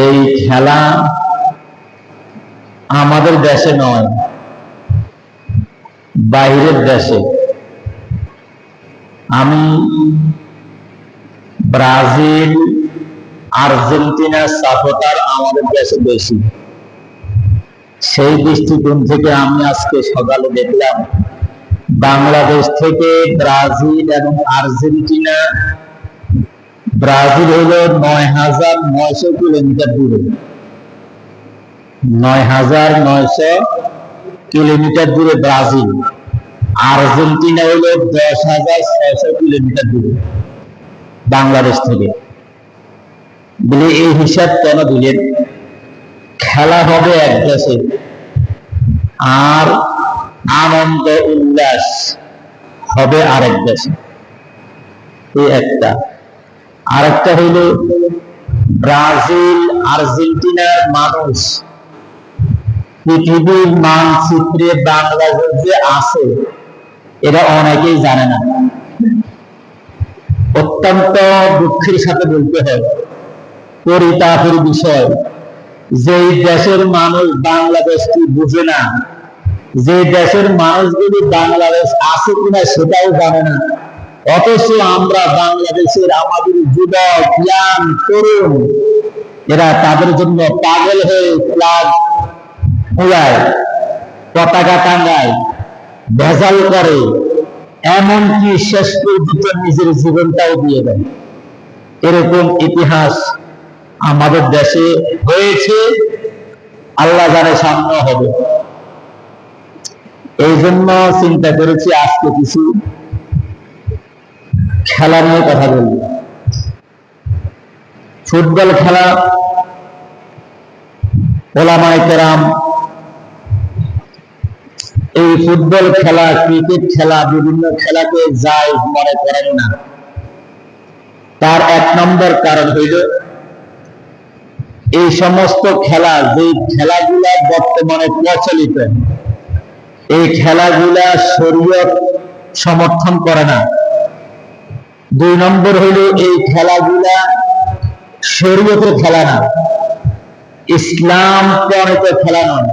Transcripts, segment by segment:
এই খেলা আমাদের দেশে নয়, বাইরের দেশে। আমি ব্রাজিল, আর্জেন্টিনার সাপোর্টার আমাদের দেশে বেশি। সেই দৃষ্টিকোণ থেকে আমি আজকে সকালে দেখলাম বাংলাদেশ থেকে ব্রাজিল এবং আর্জেন্টিনা, ব্রাজিল হলো ৯,৯০০ কিলোমিটার দূরে, ৯,৯০০ কিলোমিটার দূরে ব্রাজিল। আর্জেন্টিনা হলো ১০,৬০০ কিলোমিটার দূরে বাংলাদেশ থেকে। বলে এই হিসাব কেন দিলেন? খেলা হবে এক দেশে, আর আনন্দ উল্লাস হবে আরেক দেশে। এই একটা। আরেকটা হইল ব্রাজিল আর্জেন্টিনার মানুষ পৃথিবীর মানচিত্রে বাংলাদেশ যে আছে এরা অনেকেই জানে না। অত্যন্ত দুঃখের সাথে বলতে হয়, পরিতাপের বিষয়, যে দেশের মানুষ বাংলাদেশ কি বুঝে না, যে দেশের মানুষগুলি বাংলাদেশ আছে কিনা সেটাও জানে না। অথচ আমরা বাংলাদেশের আমাদের যুবক, ইয়াং, তরুণ, এরা তাদের জন্য পাগল হয়ে ফ্ল্যাগ উড়ায়, পতাকা টাঙ্গায়, ভেজাল করে, এমনকি শেষ পর্যন্ত নিজের জীবনটাও দিয়ে দেয়। এরকম ইতিহাস আমাদের দেশে হয়েছে, আল্লাহ জানে সামনে হবে। এই জন্য চিন্তা করেছি আজকে কিছু খেলা নিয়ে কথা বলব। ফুটবল খেলা, ওলামায়ে কেরাম এই ফুটবল খেলা, ক্রিকেট খেলা, বিভিন্ন খেলাকে জায়েজ মনে করেন না। তার এক নম্বর কারণ হইল এই সমস্ত খেলা, যে খেলাগুলা বর্তমানে প্রচলিত, এই খেলাগুলা শরীয়ত সমর্থন করে না। দুই নম্বর হইল এই খেলাগুলা শরীয়তের খেলা না, ইসলাম প্রণীত খেলা নয়,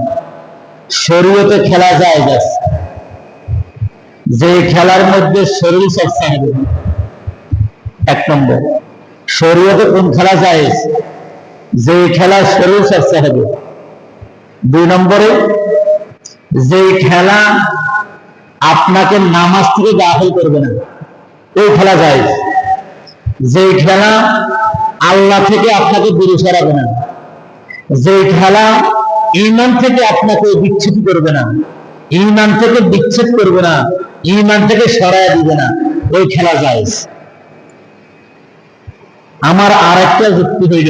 শরীয়তে খেলা যায় গেছে। যে খেলার মধ্যে শরীর চর্চা হবে, এক নম্বর। শরীয়তে কোন খেলা যায়? যে খেলা শরীর চর্চা হবে। দুই নম্বরে যে খেলা আপনাকে নামাজ থেকে গাফিল করবে না, ওই খেলা যায়। যে খেলা আল্লাহ থেকে আপনাকে দূরে সরাবে না, যে খেলা ঈমান থেকে আপনাকে বিচ্ছেদ করবে না, ঈমান থেকে বিচ্ছেদ করবে না, ঈমান থেকে সরায় দিবে না, ওই খেলা যায়। আমার আরেকটা যুক্তি হইল,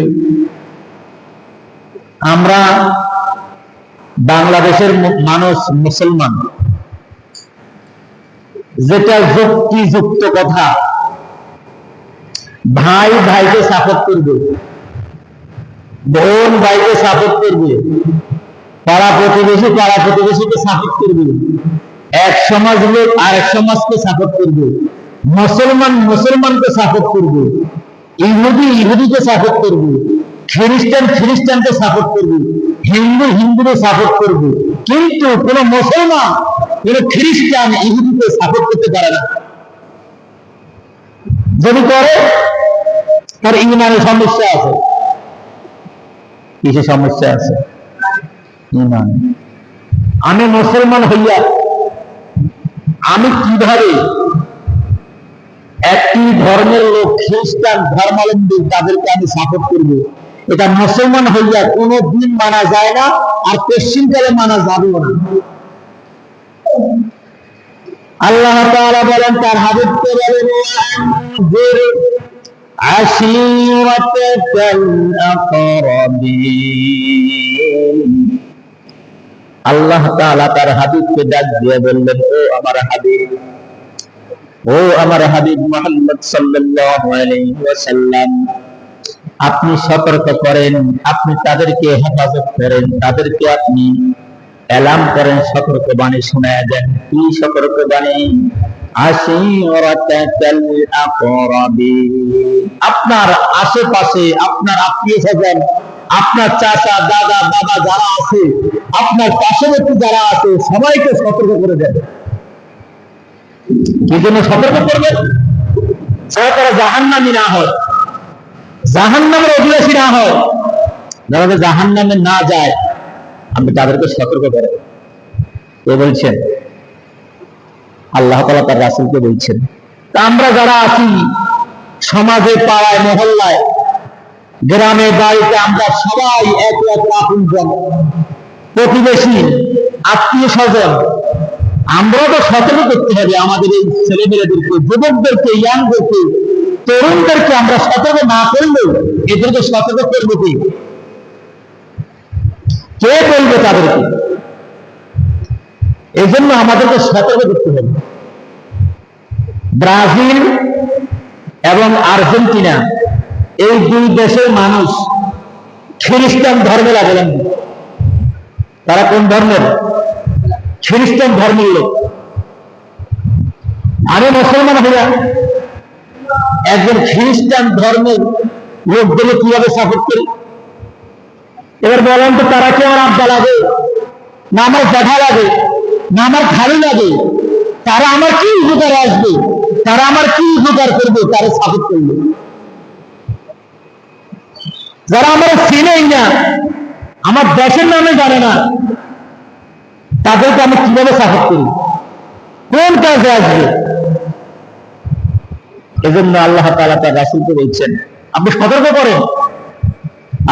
আমরা বাংলাদেশের মানুষ মুসলমান, যেটা যুক্তিযুক্ত কথা, ভাই ভাইকে সাপোর্ট করবে, বোন ভাইকে সাপোর্ট করবে, পাড়া প্রতিবেশীকে সাপোর্ট করবে, এক সমাজ লোক আরেক সমাজকে সাপোর্ট করবে, মুসলমান মুসলমানকে সাপোর্ট করবে, ইহুদিকে সাপোর্ট করবে, খ্রিস্টানকে সাপোর্ট করবে, হিন্দুকে সাপোর্ট করবে। কিন্তু কোন মুসলমান কোন খ্রিস্টান ইহুদিকে সাপোর্ট করতে পারে না। যদি করে তার ঈমানের সমস্যা আছে। কিসের সমস্যা আছে? ঈমান। আমি মুসলমান হইয়া আমি কিভাবে একটি ধর্মের লোক, খ্রিস্টান ধর্মাবলম্বী, তাদেরকে আমি সাপোর্ট করব? এটা মুসলমান হইয়া কোনো দিন মানা যায় না, আর পশ্চিমকালে মানা যাবেও না। আল্লাহ তাআলা বলেন, তার হাবিবকে বলেন, আশীরাতাকাল আকরাবিন। আল্লাহ তাআলা তার হাবিবকে ডাক দিয়ে বললেন, ও আমার হাবিব মুহাম্মদ সাল্লাল্লাহু আলাইহি ওয়াসাল্লাম, আপনি সতর্ক করেন, আপনি তাদেরকে হেফাজত করেন, তাদেরকে আপনি এলান করেন, সতর্কবাণী শোনায় দেন। কি সতর্কবাণী? আশীরাতাকাল আকরাবিন, আপনার আশেপাশে আপনার আত্মীয়-স্বজন, আপনার চাচা, দাদা, বাবা যারা আছে, আপনার পার্শ্ববর্তী যারা আছে, সবাইকে সতর্ক করে দেন। কি জন্য সতর্ক করবেন? যারা তারা জাহান্নামী না হয়, জাহান্নামের অধিবাসী না হয়, যারা জাহান্নামে না যায়, আপনি তাদেরকে সতর্ক করেন। কে বলছেন? আল্লাহ তাআলা তার রাসূলকে বলছেন। তা আমরা যারা আছি সমাজে, পাড়ায়, মহল্লায়, গ্রামে, বাড়িতে, আমরা সবাই এক এক আপনজন, প্রতিবেশী, আত্মীয় স্বজন, আমরাও তো সতর্ক করতে হবে আমাদের এই ছেলেমেয়েদেরকে, যুবকদেরকে, ইয়াংদেরকে, তরুণদেরকে। আমরা সতর্ক না করলেও এদেরকে সতর্ক করবো কি? কে বলবে তাদেরকে? এই জন্য আমাদেরকে সতর্ক করতে হবে। ব্রাজিল এবং আর্জেন্টিনা এই দুই দেশের মানুষ খ্রিস্টান ধর্মের অবলম্বী। তারা কোন ধর্মের? খ্রিস্টান ধর্মের লোক। আমি মুসলমান হইয়া একজন খ্রিস্টান ধর্মের লোকদের কিভাবে সাপোর্ট করি? এবার বলেন তো, তারা কি আমার আব্বা লাগে, না আমার জ্যাঠা লাগে, না আমার খালি লাগে? তারা আমার কি উপকারে আসবে? তারা আমার কি উপকার করবে? তারা সাপোর্ট করবে। যারা আমার চিনেই না, আমার দেশের নামে জানে না, তাদেরকে আমি কিভাবে সাপোর্ট করি? কোন কাজে আসবে? এজন্য আল্লাহ তাআলা তার রাসূলকে বলছেন, আপনি সতর্ক করেন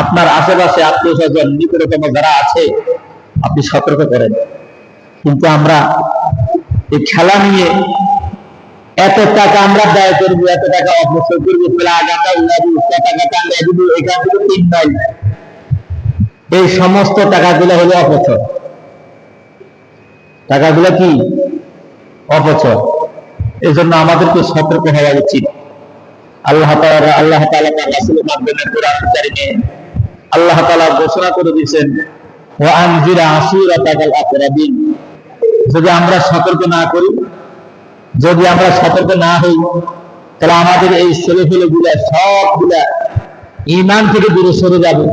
আপনার আশেপাশে আত্মীয় স্বজন, নিকটতম যারা আছে, আপনি সতর্ক করেন। কিন্তু আমরা এই খেলা নিয়ে এত টাকা আমরা ব্যয় করবো, এত টাকা অপচয় করবো, ফ্ল্যাগ আমরা উড়াবো, পতাকা টাঙ্গাই দিব, এখান থেকে 3 মাইল, এই সমস্ত টাকাগুলো হলো অপচয়। টাকাগুলো কি? অপচয়। এই জন্য আমাদেরকে সতর্ক হওয়া উচিত। আল্লাহ তাআলা তার রাসূলের মাধ্যমে কোরআন কারীমে আল্লাহ তাআলা ঘোষণা করে দিয়েছেন, ওয়া আনজির আশীরাতাকাল আকরাবিন। যদি আমরা সতর্ক না করি, যদি আমরা সতর্ক না হই, তাহলে আমাদের এই ছেলেপেলেগুলা সবগুলা ঈমান থেকে দূরে সরে যাবে,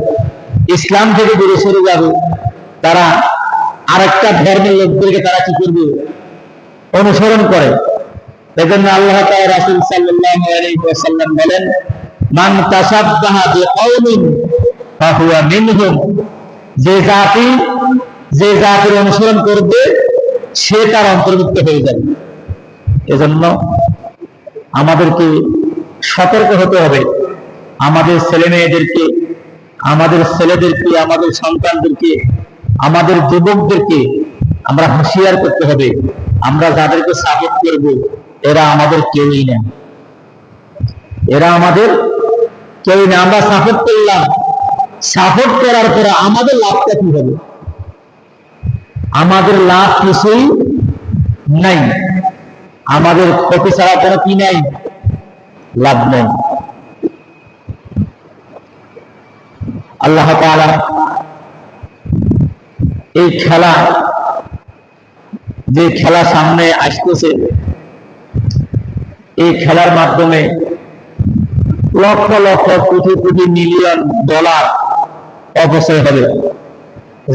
ইসলাম থেকে দূরে সরে যাবে। তারা আরেকটা ধর্মের লোকদেরকে তারা কি করবে? অনুসরণ করে। এজন্য আল্লাহ তাআলা রাসূল সাল্লাল্লাহু আলাইহি ওয়াসাল্লাম বলেন, মান তাশাব্বাহা বিকাওমিন ফাহুয়া মিনহুম। যে জাতির অনুসরণ করবে সে তার অন্তর্ভুক্ত হয়ে যাবে। এজন্য আমাদেরকে সতর্ক হতে হবে। আমাদের ছেলে মেয়েদেরকে, আমাদের ছেলেদেরকে, আমাদের সন্তানদেরকে, আমাদের যুবকদেরকে আমরা হুঁশিয়ার করতে হবে, আমরা যাদেরকে সাপোর্ট করব এরা আমাদের কেউই না, এরা আমাদের কেউই না। আমরা সাপোর্ট করলাম, সাপোর্ট করার পরে আমাদের লাভটা কি হবে? আমাদের লাভ কিছুই নাই, আমাদের ক্ষতি ছাড়া কোনো কি নাই, লাভ নেই। আল্লাহ তাআলা এই খেলা, যে খেলা সামনে আসতেছে, এই খেলার মাধ্যমে লক্ষ লক্ষ কোটি কোটি মিলিয়ন ডলার অপচয় হবে,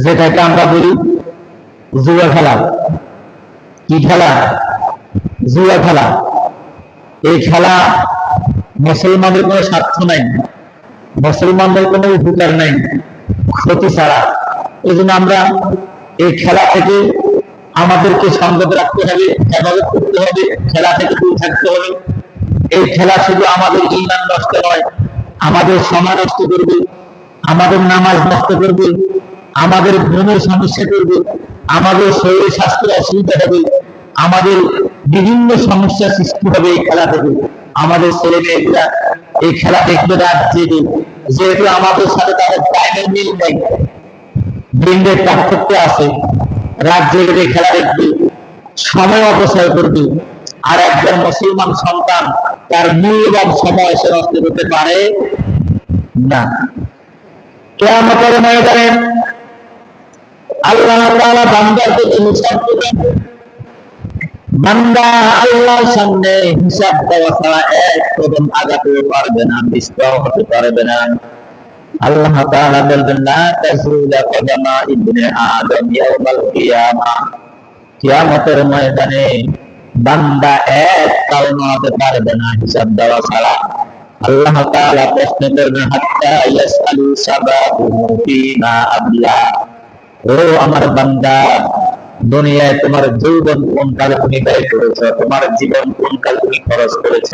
যেটাকে আমরা বলি জুয়া খেলা। কি খেলা? জুয়া খেলা। এই খেলা মুসলমানদের কোনো স্বার্থ নাই, মুসলমানদের কোনো উপকার নাই, ক্ষতি ছাড়া। এই জন্য আমরা এই খেলা থেকে আমাদেরকে সংযত রাখতে হবে, হেফাজত করতে হবে, খেলা থেকে দূরে থাকতে হবে। এই খেলা শুধু আমাদের ঈমান নষ্ট নয়, আমাদের সমাজ নষ্ট করবে, আমাদের নামাজ নষ্ট করবে, আমাদের ঘুমের সমস্যা করবে, আমাদের শরীর স্বাস্থ্যের অসুবিধা হবে, আমাদের বিভিন্ন সমস্যার সৃষ্টি হবে এই খেলা থেকে। আমাদের ছেলে মেয়েরা এই খেলা দেখবে রাত জেগে, যেহেতু আমাদের সাথে তাদের টাইমের মিল নেই, দিনের পার্থক্য আছে, রাত জেগে খেলা দেখবে, সময় অপচয় করবে। আর একজন মুসলমান সন্তান তার মূল্যবান সময় সে নষ্ট করতে পারে না। কিয়ামতের ময়দানে আল্লাহ তাআলা বান্দাদেরকে হিসাব দেবেন, বান্দা আল্লাহর সামনে হিসাব দেওয়া ছাড়া এক কদম আগাতে পারবে না, বিস্তার হতে পারবে না। আল্লাহ তাআলা বলবেন, লা তাজুলা কদমা ইবনে আদম ইয়াউমাল কিয়ামাহ, কিয়ামতের ময়দানে বান্দা এক কাল নড়াতে পারবে না হিসাব দেওয়া ছাড়া। আল্লাহ তাআলা প্রশ্ন করবেন, হাত্তা ইয়াসআলু শাবাবুহু ফীমা আবলা, ও আমার বান্দা, দুনিয়ায় তোমার যৌবন কোন কালে তুমি ব্যয় করেছ, তোমার জীবন কোন কালে তুমি খরচ করেছ।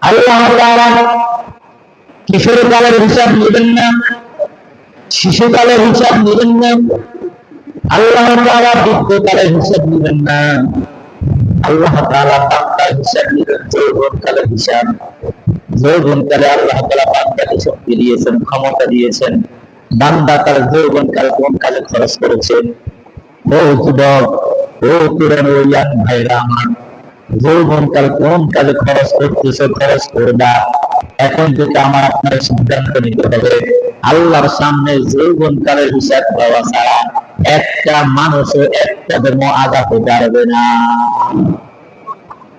আল্লাহ তাআলা কিশোর কালের হিসাব নেবেন না, শিশুকালের হিসাব নেবেন না, আল্লাহ তাআলা বৃদ্ধকালের হিসাব নেবেন না। আল্লাহ তাআলা বান্দার হিসাব নেবেন যৌবনকালের হিসাব। যৌবনকালে আল্লাহ তাআলা বান্দাকে শক্তি দিয়েছেন, ক্ষমতা দিয়েছেন। বান্দা তার যৌবনকাল কোন কালে খরচ করেছে। ও যুবক, ও তরুণ, ও ইয়াং ভাইরা আমার, যৌবনকাল কোন কালে খরচ করতেছ, খরচ করবা। এখন থেকে আমার আপনার সিদ্ধান্ত নিতে হবে, আল্লাহর সামনে যৌবনকালের হিসাব দেওয়া ছাড়া একটা মানুষও একটা ধর্ম আগাতে পারবে না।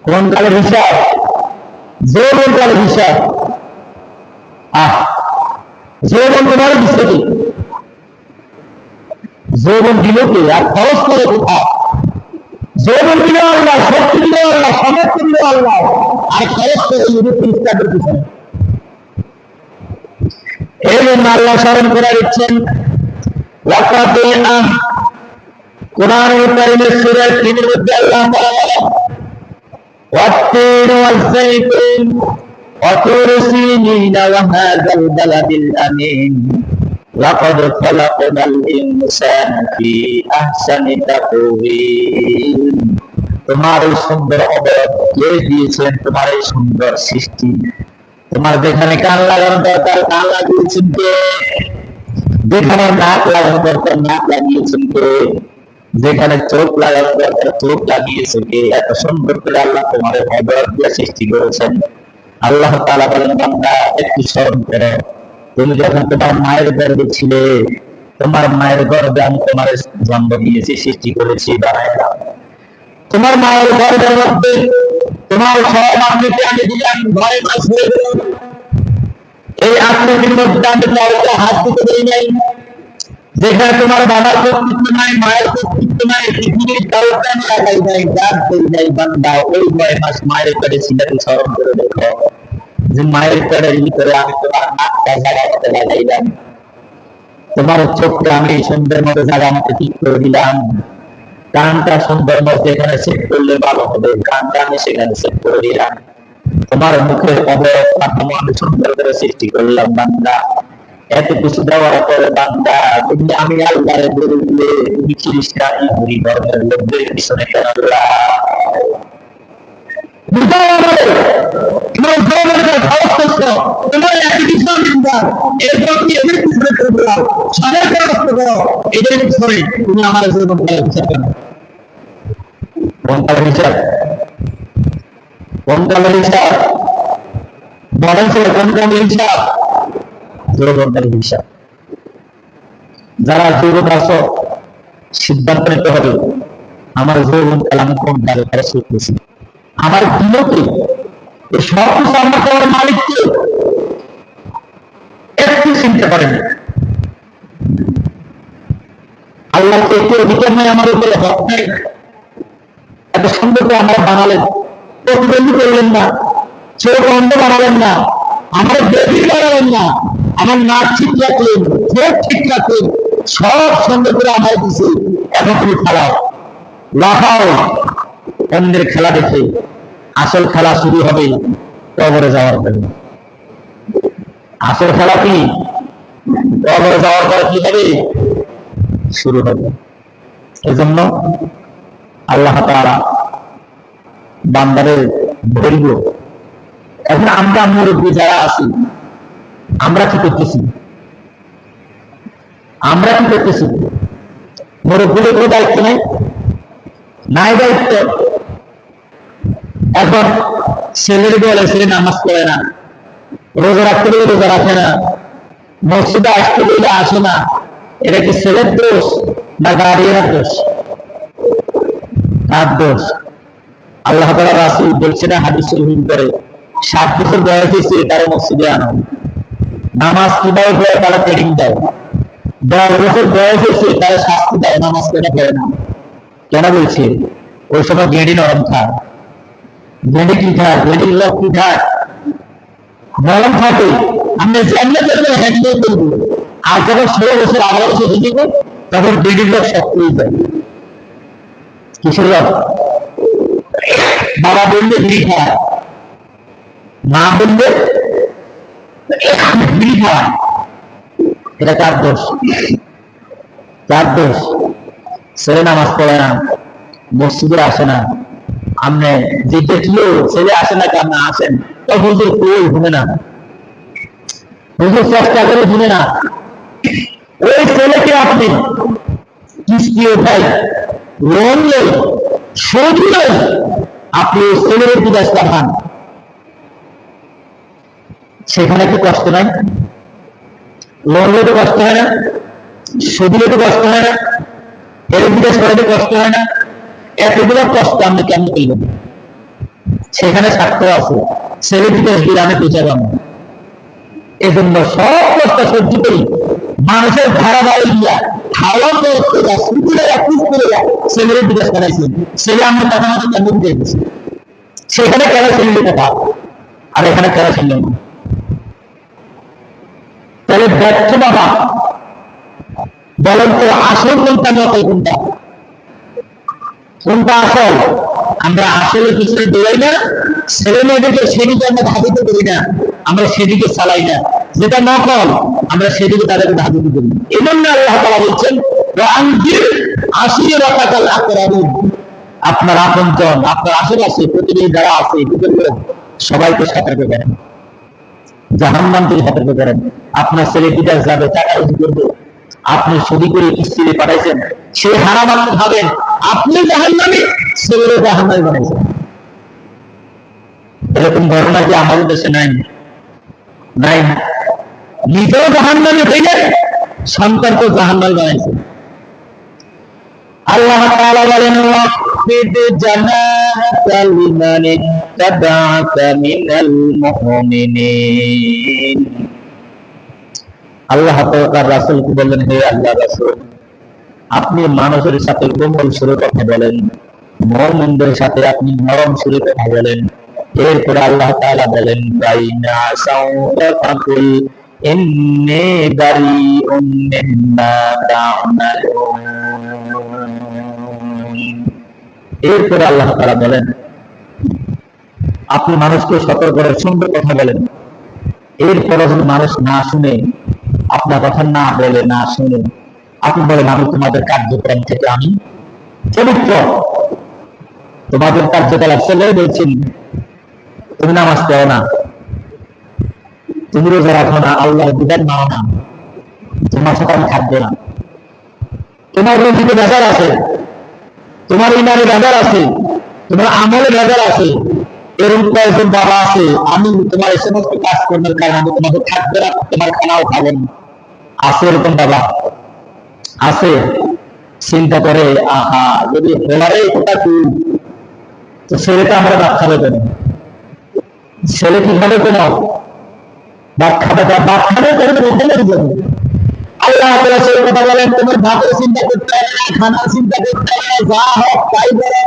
কোন কালের হিসাব? যৌবনকালের হিসাব। যৌবন তোমার দিচ্ছে কি? যৌবন দিল কি? আর খরচ করে কোথাও? যৌবন দিল আল্লাহ, শক্তি দিল আল্লাহ, সামর্থ্য দিল আল্লাহ, আর খরচ করে খ্রিস্টানদের পিছনে। এই জন্য আল্লাহ স্মরণ করে দিচ্ছেন, কোরআনুল কারীমের সূরা ৩ এর মধ্যে আল্লাহ বলেন, ওয়াত-তিন ওয়াজ-যাইতুন ওয়া তুর সিনিন ওয়া হাযাল বালাদিল আমিন লাকাদ খালাকনাল ইনসানা ফি আহসানি তাকওয়িম। তোমার এই সুন্দর অবয়ব কে দিয়েছেন? তোমার এই সুন্দর সৃষ্টি। তোমার যেখানে কান লাগানো দরকার কান লাগিয়েছেন কে? যেখানে নাক লাগানো দরকার নাক লাগিয়েছেন কে? যেখানে চোখ লাগানো দরকার চোখ লাগিয়েছে কে? এত সুন্দর করে আল্লাহ তোমার অবয়ব দিয়ে সৃষ্টি করেছেন। আল্লাহ তাআলা বলেন, বান্দা একটু স্মরণ করো, তুমি যখন তোমার মায়ের গর্ভে ছিলে, তোমার মায়ের গর্ভে আমি তোমার জন্ম দিয়েছি, সৃষ্টি করেছি, বানাইলাম। তোমার মায়ের গর্ভের মধ্যে তোমার সব আকৃতি আমি দিলাম, ঘরে মাছ হয়ে গেল। এই আকৃতির মধ্যে আমি কাউকে হাত দিতে দেই নাই। যেখানে তোমার বাবার কর্তৃত্ব নাই, মায়ের কর্তৃত্ব নাই, পৃথিবীর কাউকে আমি লাগাই নাই, ডাক দেই নাই। বান্দা ওই 9 মাস মায়ের পেটে ছিলে, স্মরণ করে দেখো যে মায়ের পেটের ভিতরে আমি তোমার নাকটা জায়গা মতো লাগাইলাম, তোমার চোখটা আমি সুন্দর মতো জায়গা মতো ঠিক করে দিলাম, কানটা সুন্দর মতো এখানে সেট করলে ভালো হবে, কানটা আমি সেখানে সেট করে দিলাম, তোমার মুখের অবয়ব কাঠামো আমি সুন্দর করে সৃষ্টি করলাম। বান্দা এত কিছু দেওয়ার পরে বান্দা তুমি আমি আল্লাহর বিরুদ্ধে তুমি খ্রিস্টান ইহুদি ধর্মের লোকদের পিছনে কেন তুমি আমার হিসাব কোন কালের হিসাব বলেন, কোন কালের হিসাব? যৌবনকালের হিসাব। যারা যৌবন আছো সিদ্ধান্ত নিতে হবে, আমার যৌবনকাল আমি কোন কালে খরচ করতেছি, আমার দিল কি, এই সব কিছু আমার তোমার মালিক কি একটু চিনতে পারেন। আল্লাহকে একটু অধিকার নেই আমার উপরে, হক নেই। এত সুন্দর করে আমরা বানালেন, প্রতিবন্ধী করলেন না, চোখ অন্ধ বানালেন না, আমার বেশি বানালেন না, আমার নাক ঠিক রাখলেন, চোখ ঠিক রাখলেন, সব সুন্দর করে আমার দিছে। এখন তুমি খেলাও, লাফাও অন্যের খেলা দেখে। আসল খেলা শুরু হবে কবরে যাওয়ার পরে। আসল খেলা কি? কবরে যাওয়ার পরে কি হবে? শুরু হবে। এজন্য আল্লাহ তাআলা বান্দাদের বলব, এখন আমরা মুরব্বী যারা আছি আমরা কি করতেছি? আমরা কি করতেছি? মুরব্বীদের কোনো দায়িত্ব নাই, নাই দায়িত্ব। এখন ছেলের বলে ছেলে নামাজ পড়ে না, রোজা রাখতে গেলে রোজা রাখে না, মসজিদে আসতে গেলে আসে না, এটা কি ছেলের দোষ না গার্ডিয়ানের দোষ? কার দোষ? আল্লাহ তাআলা রাসূল বলছেন হাদিস শরীফ করে 7 বছর বয়স হয়েছে তার মসজিদে আনো, নামাজ কিভাবে পড়ে তারা ট্রেনিং দেয়, 10 বছর বয়স হয়েছে তারা শাস্তি দেয় নামাজ কেন পড়ে না। কেন বলছে? ওই সময় গেঁড়ি নরম খায়, গেঁড়ি কি খায়, গেঁড়ির লোক কি খায়, নরম থাকে। আমরা জানলে হ্যান্ডেল করবো, আর যখন 16 বছর 18 বছর হয়ে যাবে তখন গেঁড়ির লোক শক্ত হয়ে যায়। কিসের লোক? বাবা বললে বিড়ি খায়, মা বললে বিড়ি খায়। এটা কার দোষ? কার দোষ? ছেলে নামাজ পড়ে না, মসজিদে আসে না, আপনি যে দেখলো ছেলে আসে না, কেন আসেন, তখন তো কই শুনে না, চেষ্টা করে শুনে না। ওই ছেলেকে আপনি কিস্তি ওঠাই, লোন নেই, সুদ নেই, আপনি ওই ছেলের বিদেশ পাঠান, সেখানে কি কষ্ট নাই? লোন নিতে কষ্ট হয় না? সুদ নিতে কষ্ট হয় না? এর বিদেশ করাতে কষ্ট হয় না? এতগুলো কষ্ট আপনি কেমন করবেন? সেখানে স্বার্থ আছে, ছেলে বিদেশ দিয়ে আমি পেঁচে পাবো, এজন্য সব কষ্ট সহ্য করি, মানুষের ভাড়া বাড়ি দিয়া খাওয়া করতে যা সুন্দর করে ছেলের বিদেশ করাইছেন, ছেলে আমরা কথা মতো কেমন দিয়ে গেছি, সেখানে কেন ছেলে কথা, আর এখানে কেন ছিল না? তাহলে ব্যর্থ বাবা বলেন তো, আসল কোনটা নকল কোনটা? কোনটা আসল? আমরা আসলে পিছনে দৌড়াই না, ছেলে মেয়েদেরকে সেদিকে আমরা ধাবিত করি না, আমরা সেদিকে চালাই না, যেটা নকল আমরা সেদিকে তাদেরকে ধাবিত করি। এই জন্য আল্লাহ তাআলা বলছেন আপনার আপনজন, আপনার আশেপাশে প্রতিদিন যারা আছে সবাইকে সতর্ক করেন, জাহান্নাম থেকে সতর্ক করেন। আপনার ছেলে বিদেশ যাবে, টাকা রুজি করবে, আপনি সদি করে স্ত্রী পাঠাইছেন, সে হারাম আপনি ভাবেন, আপনি জাহান্নামী, ছেলেরও জাহান্নামী বানাইছেন। এরকম ঘটনা কি আমাদের দেশে নাই? নাই। নিজেও জাহান্নামী হইলে সন্তানকে জাহান্নামী বানাইছে। আল্লাহ তাআলা বলেন ওয়াকফিদ জানাহাকা লিমান ইত্তাবা'আকা মিনাল মুমিনিন। আল্লাহ তার রাসূলকে বললেন, হে আল্লাহর রাসূল, আপনি মানুষের সাথে কোমল সুরে কথা বলেন, মুমিনদের সাথে আপনি নরম সুরে কথা বলেন। এরপর আল্লাহ তাআলা বলেন, বাইনা সাউতা ফাকুল ইন্নী বারিউম মিম্মা তা'মালুন। এরপর আল্লাহ তাআলা বলেন, আপনি মানুষকে সতর্ক করে সুন্দর কথা বলেন, এরপরও যদি মানুষ না শুনে, আপনার কথা না বলে, না শুনে, আপনি বলেন আমি তোমাদের কার্যক্রম থেকে আমি পবিত্র, তোমাদের কার্যকলাপ চলে বলছেন, তুমি নামাজ পড়ো না, তুমি রোজা রাখো না, আল্লাহর বিধান মানো না, তোমার সাথে আমি থাকবো না, তোমার রুজিতে ভেজাল আছে, তোমার ইমানে ভেজাল আছে, তোমার আমলে ভেজাল আছে, এরকম কয়েকজন বাবা আছে, আমি তোমার এই সমস্ত কাজ করার কারণে আমি তোমাকে থাকবে না, তোমার খানাও খাবো না। আছে এরকম বাবা? আছে। চিন্তা করে, আহা যদি হোলারে এটা কি, তো ছেলেটা আমরা ভাত খাবে কেন? ছেলে কি খাবে কেন? ভাত খাবে, ভাত খাবে কেন? আল্লাহ তাআলা সেই কথা বলেন, তোমার ভাতের চিন্তা করতে হবে না, খানার চিন্তা করতে হবে না, যা হোক তাই বলে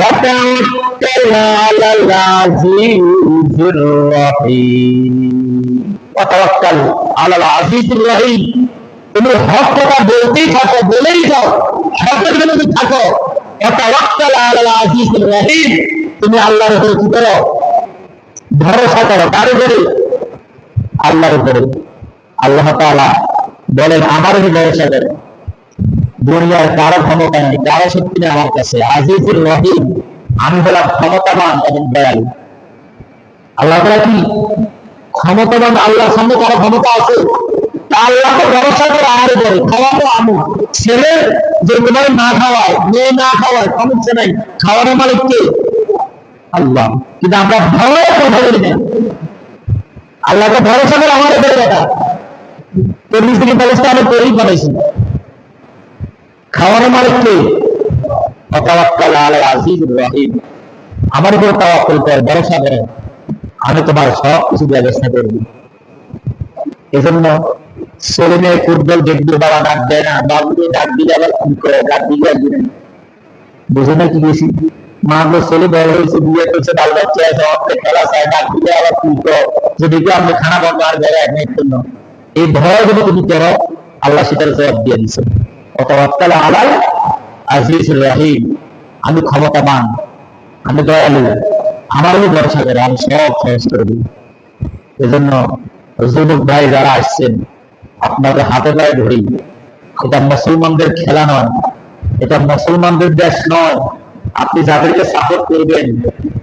وتوكل على العزيز الرحيم وتوكل على العزيز الرحيم। তুমি হক কথা বলতেই থাকো, বলেই যাও, হকের বিরুদ্ধে থাকো। وتوكل على العزيز الرحيم, তুমি আল্লাহর উপরে কি করো? ভরসা করো। কার উপরে? আল্লাহর উপরে। আল্লাহ তাআলা বলেন, আমার উপরে ভরসা করো, দুনিয়ার কারো ক্ষমতা নেই, কারো শক্তি নেই আমার কাছে। আজিজুর রহিম, আমি হলাম ক্ষমতাবান এবং দয়ালু। আল্লাহ তাআলা কি ক্ষমতাবান? আল্লাহর সামনে কারো ক্ষমতা আছে? আল্লাহকে ভরসা করে আমার উপরে। খাওয়াবো আমি, ছেলে যে তোমার না খাওয়ায়, মেয়ে না খাওয়ায়, সমস্যা নাই, খাওয়ানোর মালিক কে? আল্লাহ। কিন্তু আমরা ভয় কথা বলি না, আল্লাহকে ভরসা করে আমার উপরে কথা। চল্লিশ দিকে ব্যবস্থা আমি করেই পাঠাইছি, খাওয়ানোর মালিক কে? ওয়াতাওয়াক্কাল আলাল আজিজুর রহিম, আমার উপর তাওয়াক্কুল কর, ভরসা কর, আমি তোমার সব কিছু ব্যবস্থা করবো। এজন্য ছেলে মেয়ে ফুটবল দেখবে, বাবা ডাক দেয় না, বাবুকে ডাক দিলে আবার কি করে, ডাক দিলে একদিন বুঝে না কি বেশি মা গো, ছেলে বড় হয়েছে, বিয়ে করছে, বাল বাচ্চা আছে, অর্থে খেলা চায়, ডাক দিলে আবার কি করো, যদি আমরা খানা বন্ধ আর বেড়ে এক জন্য এই ভয় যদি তুমি করো, আল্লাহ সেটার জবাব দিয়ে দিচ্ছে। অতওয়াক্কাল আলাল আজিজুর রহিম, আমি ক্ষমতাবান, আমি দয়ালু, আমার উপর ভরসা করে, আমি সব সহজ করে দিই। এজন্য যুবক ভাই যারা আসছেন, আপনাদের হাতে পায়ে ধরি, এটা মুসলমানদের খেলা নয়, এটা মুসলমানদের দেশ নয়। আপনি যাদেরকে সাপোর্ট করবেন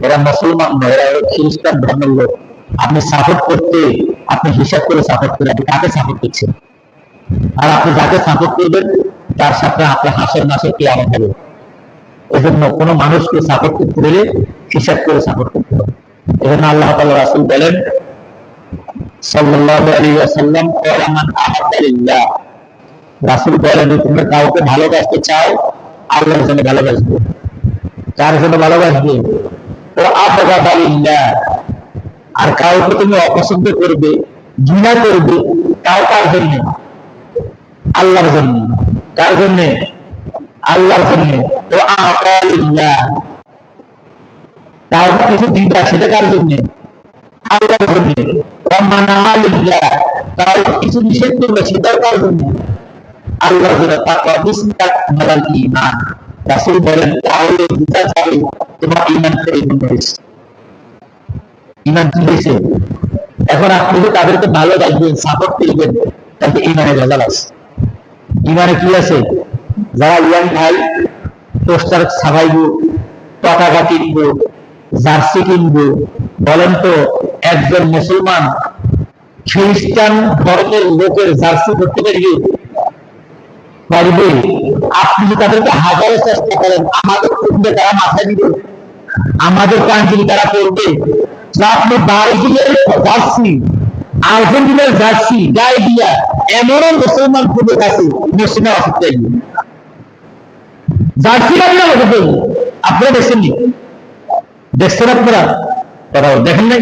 এরা মুসলমান নয়, এরা খ্রিস্টান ধর্মের লোক। আপনি সাপোর্ট করতে, আপনি হিসাব করে সাপোর্ট করে, আপনি কাকে সাপোর্ট করছেন, আর আপনি যাকে সাপোর্ট করবেন তার সাথে আপনার হাসের মাসের কি আমার হবে। এজন্য কোনো মানুষকে সাপোর্ট করতে হলে হিসাব করে সাপোর্ট করতে হবে। এজন্য আল্লাহ তাআলা রাসূল বলেন সাল্লাল্লাহু আলাইহি ওয়াসাল্লাম, ক্বালা মান আহাব্বা লিল্লাহ, রাসূল বলেন তোমরা কাউকে ভালোবাসতে চাও, আল্লাহর জন্য ভালোবাসবে। কার জন্য ভালোবাসবে? ও আবগাদা লিল্লাহ, আর কাউকে তুমি অপছন্দ করবে, ঘৃণা করবে, তাও কার জন্য? আল্লাহর জন্য। কার জন্য? আল্লাহর জন্য। ও আতা লিল্লাহ, তাও কিছু দিবা, সেটা কার জন্য? আল্লাহর জন্য। ও মানা লিল্লাহ, তাও কিছু নিষেধ করবে, সেটাও কার জন্য? আল্লাহর জন্য। তারপর বিস্তার ঈমান, রাসূল বলেন তাহলে বুঝা যাবে তোমার ঈমান পরিপূর্ণ হয়েছে। ঈমান কি হয়েছে? এখন আপনি যদি তাদেরকে ভালোবাসবেন, সাপোর্ট করবেন, তাহলে ঈমানে রেজাল্ট আছে। ঈমানে কি আছে? যারা ইয়াং ভাই পোস্টার ছাপাইবো, পতাকা কিনবো, জার্সি কিনবো, বলেন তো একজন মুসলমান খ্রিস্টান ধর্মের লোকের জার্সি করতে পারবে? পারবে? আপনি যদি তাদেরকে হাজারো চেষ্টা করেন, আমাদের করবে তারা মাথায় দিবে, আমাদের কান্ট্রি তারা করবে। আপনি ব্রাজিলের জার্সি, আর্জেন্টিনার জার্সি গায়ে দিয়া এমনও মুসলমান খুঁজে গেছে মুসলিমের অসুবিধা জার্সি গাড়ি আমাদের। আপনারা দেখছেননি? দেখছেন আপনারা? কথা দেখেন নাই?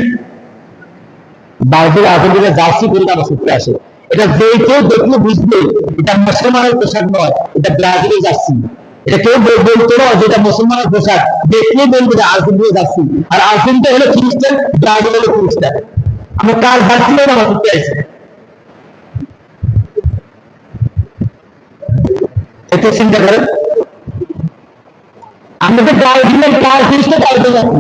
ব্রাজিল আর্জেন্টিনার জার্সি করে আমার সূত্রে আসে। এটা যে কেউ দেখলে বুঝবে এটা মুসলমানের পোশাক নয়, এটা ব্রাজিলের জার্সি। এটা কেউ বলতো না যে এটা মুসলমানের পোশাক, দেখলে বলবে যে আর্জেন্টিনার জার্সি। আর আর্জেন্টিনা হলো খ্রিস্টান, ব্রাজিল হলো খ্রিস্টান। আমরা কার জার্সি আমার সূত্রে আছে? একটু চিন্তা করেন, আমাদের ব্রাজিলের কার খ্রিস্টান কার জার্সি?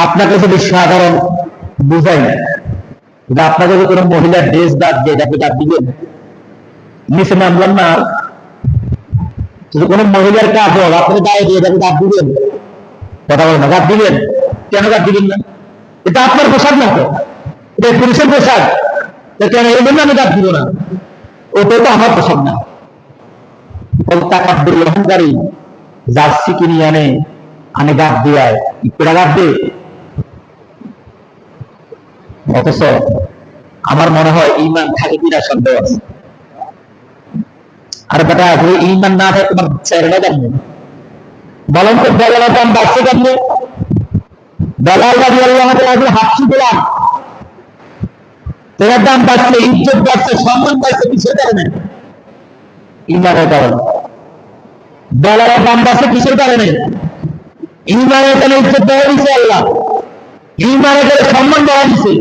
আপনাকে যদি সাধারণ বুঝাই, আপনাকে যদি কোনো মহিলার ড্রেস দাঁত দিয়ে আপনি দাঁত দিবেন? নিচে নামলাম না, যদি কোনো মহিলার কাপড় আপনি গায়ে দিয়ে আপনি দাঁত দিবেন? কথা বলেন না, দাঁত দিবেন? কেন দাঁত দিবেন না? এটা আপনার পোশাক না, তো এটা পুরুষের পোশাক, কেন এই জন্য আমি দাঁত দিব না? ওটা তো আমার পোশাক না। তাকাব্বুর অহংকারী জার্সি কিনে আনে, আনে দাঁত দিয়ে, ইকটা দাঁত দিয়ে। অথচ আমার মনে হয় ঈমান থাকে কিনা সন্দেহ আছে। আর বেটা ঈমান না থাকে তোমার চেহারা জানবে। বলেন তো বেলালের দাম বাড়ছে কেমনে? বেলাল রাদিয়াল্লাহু তাআলা হাফসি দিলাম, তেনার দাম বাড়ছে, ইজ্জত বাড়ছে, সম্মান বাড়ছে, কিসের কারণে? ঈমানের কারণে। বেলালের দাম বাড়ছে কিসের কারণে? ঈমানের কারণে ইজ্জত দেওয়া দিয়েছে আল্লাহ, ঈমানের কারণে সম্মান দেওয়া দিয়েছে,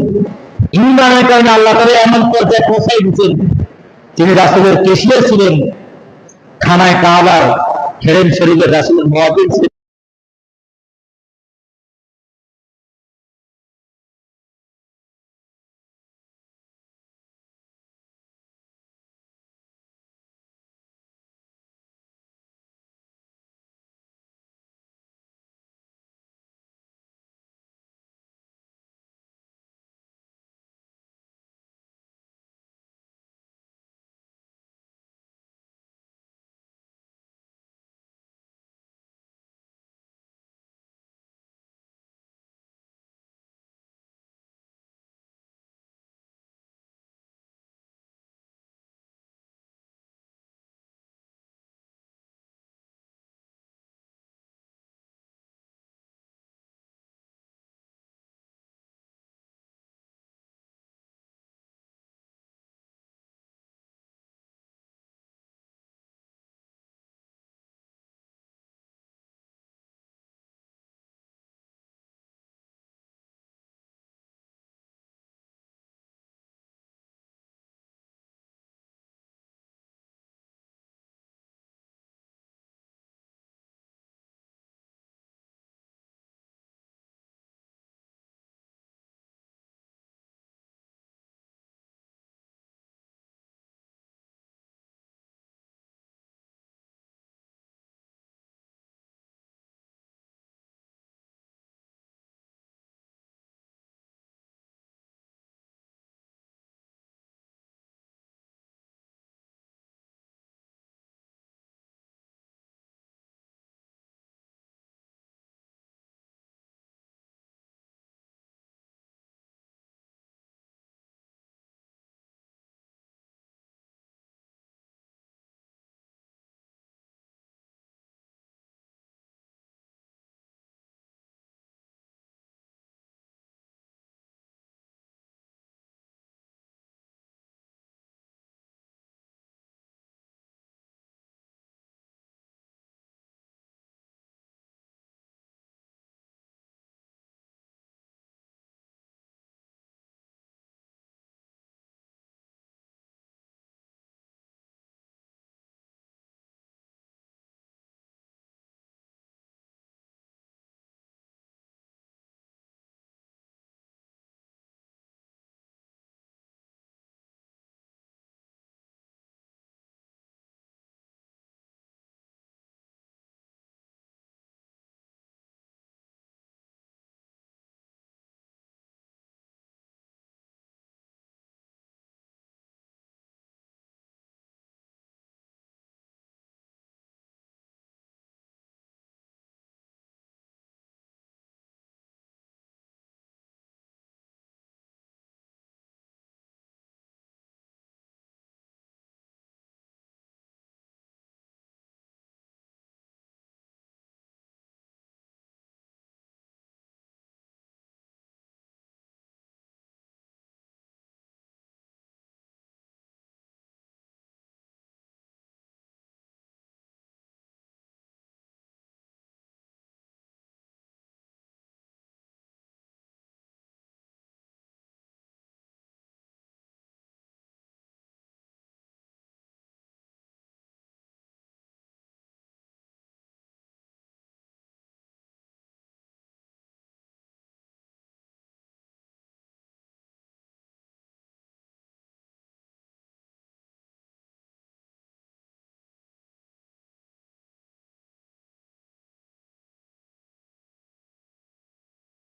ঈমানের কারণে আল্লাহ তাআলা এমন পর্যায়ে পৌঁছাই দিয়েছেন তিনি রাসূলের কেশিয়ার ছিলেন, খানায় কাবার, হেরেম শরীফের রাসূলের মুয়াজ্জিন ছিলেন।